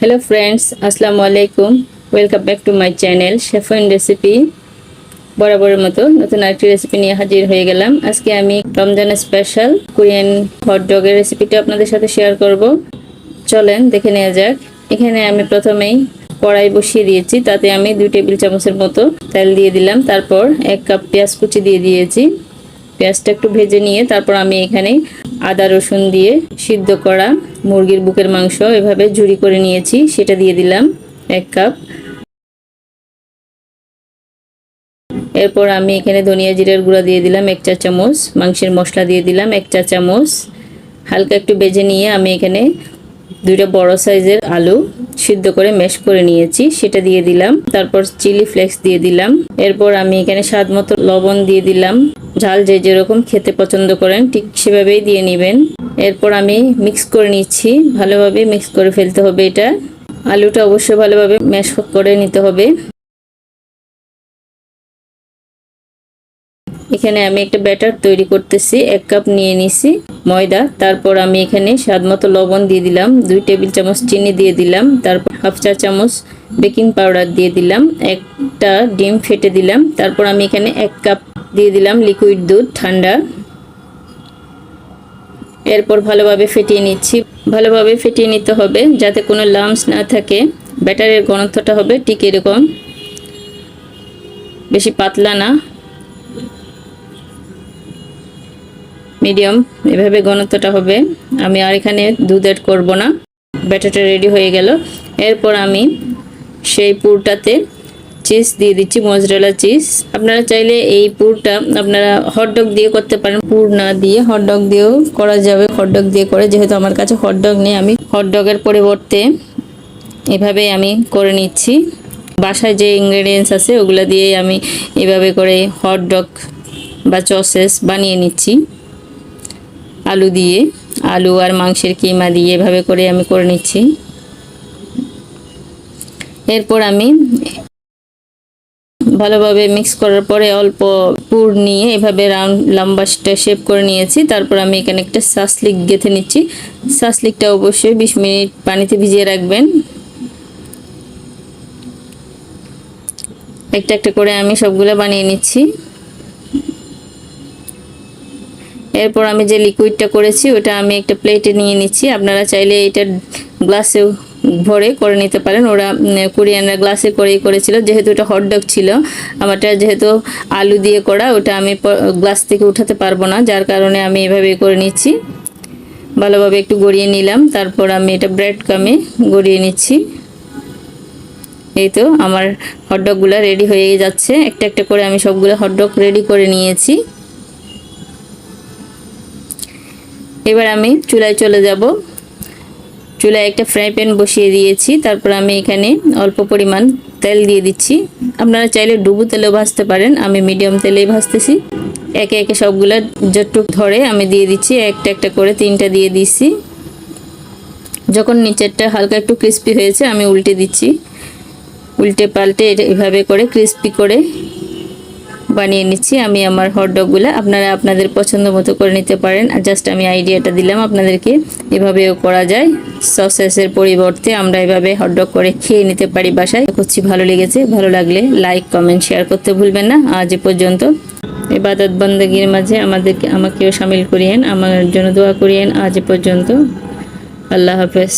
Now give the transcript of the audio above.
Hello friends अस्सलामु अलैकुम welcome back to my channel Chefwind recipe बराबर मतो नतून आरेकटी रेसिपि निये हाजिर हये गेलाम। आजके आमी रमजान स्पेशल कोरियान हटडगेर रेसिपिटा आपनादेर साथे शेयर करब। चलेन देखे नेওয়া যাক। एखाने आमी प्रथमेই कड़ाई बसिए दिएছি, ताते आमी 2 टेबिल चामचेर मतो तेल दिए दिलाम। तारपर 1 कप पेঁয়াজ कुचि दिए दिएছি। পেঁয়াজটা একটু ভেজে নিয়ে তারপর আমি এখানে আদা রসুন দিয়ে সিদ্ধ করা মুরগির বুকের মাংস এভাবে ঝুরি করে নিয়েছি, সেটা দিয়ে দিলাম 1 কাপ। এরপর আমি এখানে ধনিয়া জিরার গুঁড়া দিয়ে দিলাম 1 চা চামচ, মাংসের মশলা দিয়ে দিলাম 1 চা চামচ। হালকা একটু ভেজে নিয়ে আমি এখানে দুইটা বড় সাইজের আলু সিদ্ধ করে ম্যাশ করে নিয়েছি, সেটা দিয়ে দিলাম। তারপর চিলি ফ্লেক্স দিয়ে দিলাম। এরপর আমি এখানে স্বাদ মতো লবণ দিয়ে দিলাম। ঝাল যে যেরকম খেতে পছন্দ করেন ঠিক সেভাবেই দিয়ে নেবেন। এরপর আমি মিক্স করে নিচ্ছি, ভালোভাবে মিক্স করে ফেলতে হবে। এটা আলুটা অবশ্যই ভালোভাবে ম্যাশ করে নিতে হবে। এখানে আমি একটা ব্যাটার তৈরি করতেছি। 1 কাপ নিয়ে নিছি ময়দা। তারপর আমি এখানে স্বাদমতো লবণ দিয়ে দিলাম, 2 টেবিল চামচ চিনি দিয়ে দিলাম, তারপর হাফ চা চামচ বেকিং পাউডার দিয়ে দিলাম, একটা ডিম ফেটে দিলাম। তারপর আমি এখানে 1 কাপ দিয়ে দিলাম লিকুইড দুধ ঠান্ডা। এরপর ভালোভাবে ফেটিয়ে নিচ্ছি। ভালোভাবে ফেটিয়ে নিতে হবে যাতে কোনো লাম্পস না থাকে। ব্যাটারের ঘনত্বটা হবে ঠিক এরকম, বেশি পাতলা না, মিডিয়াম এভাবে ঘনত্বটা হবে। আমি আর এখানে দুধ অ্যাড করব না। ব্যাটারটা রেডি হয়ে গেল। এরপর আমি সেই পুরটাতে চিজ দিয়ে দিচ্ছি, মজরেলা চিজ। আপনারা চাইলে এই পুরটা আপনারা হটডগ দিয়ে করতে পারেন, পুর না দিয়ে হটডগ দিয়েও করা যাবে। হটডগ দিয়ে করে, যেহেতু আমার কাছে হটডগ নেই আমি হটডগের পরিবর্তে এভাবে আমি করে নিচ্ছি। বাসায় যে ইনগ্রেডিয়েন্টস আছে ওগুলো দিয়ে আমি এভাবে করে হটডগ বা সসেস বানিয়ে নিচ্ছি। আলু দিয়ে, আলু আর মাংসের কিমা দিয়ে এভাবে করে আমি করে নিচ্ছি। এরপর আমি ভালোভাবে মিক্স করার পরে অল্প পুর নিয়ে এভাবে রাউন্ড লম্বা শেপ করে নিয়েছি। তারপর আমি এখানে একটা সাসলিক গেঁথে নিচ্ছি। সাসলিকটা অবশ্যই 20 মিনিট পানিতে ভিজিয়ে রাখবেন। একটা একটা করে আমি সবগুলো বানিয়ে নিচ্ছি। এরপর আমি যে লিকুইডটা করেছি ওটা আমি একটা প্লেটে নিয়ে নিচ্ছি। আপনারা চাইলে এটা গ্লাসে ভরে করে নিতে পারেন। ওরা কোরিয়ানরা গ্লাসে করেই করেছিল, যেহেতু এটা হটডগ ছিল। আমারটা যেহেতু আলু দিয়ে করা, ওটা আমি গ্লাস থেকে উঠাতে পারবো না, যার কারণে আমি এভাবে করে নিচ্ছি। ভালোভাবে একটু গড়িয়ে নিলাম। তারপর আমি এটা ব্রেড ক্রামে গড়িয়ে নিচ্ছি। এই তো আমার হটডগগুলো রেডি হয়ে যাচ্ছে। একটা একটা করে আমি সবগুলো হটডগ রেডি করে নিয়েছি। এবার আমি চুলায় চলে যাব। চুলায় একটা ফ্রাই প্যান বসিয়ে দিয়েছি। তারপর আমি এখানে অল্প পরিমাণ তেল দিয়ে দিচ্ছি। আপনারা চাইলে ডুবো তেলেও ভাজতে পারেন, আমি মিডিয়াম তেলেই ভাজতেছি। একে একে সবগুলো যতটুকু ধরে আমি দিয়ে দিচ্ছি, একটা একটা করে 3টা দিয়ে দিচ্ছি। যখন নিচেরটা হালকা একটু ক্রিস্পি হয়েছে আমি উল্টে দিচ্ছি। উল্টে পাল্টে এভাবে করে ক্রিস্পি করে বানিয়ে নিচ্ছি আমি আমার হটডগগুলো। আপনারা আপনাদের পছন্দ মতো করে নিতে পারেন। জাস্ট আমি আইডিয়াটা দিলাম আপনাদেরকে, এভাবেও করা যায়। সসেসের পরিবর্তে আমরা এভাবে হটডগ করে খেয়ে নিতে পারি বাসায়। করছি, ভালো লেগেছে। ভালো লাগলে লাইক কমেন্ট শেয়ার করতে ভুলবেন না। আজ এ পর্যন্ত। ইবাদত বন্দেগীর মাঝে আমাকেও শামিল করিয়েন, আমার জন্য দোয়া করিয়েন। আজ এ পর্যন্ত। আল্লাহ হাফেজ।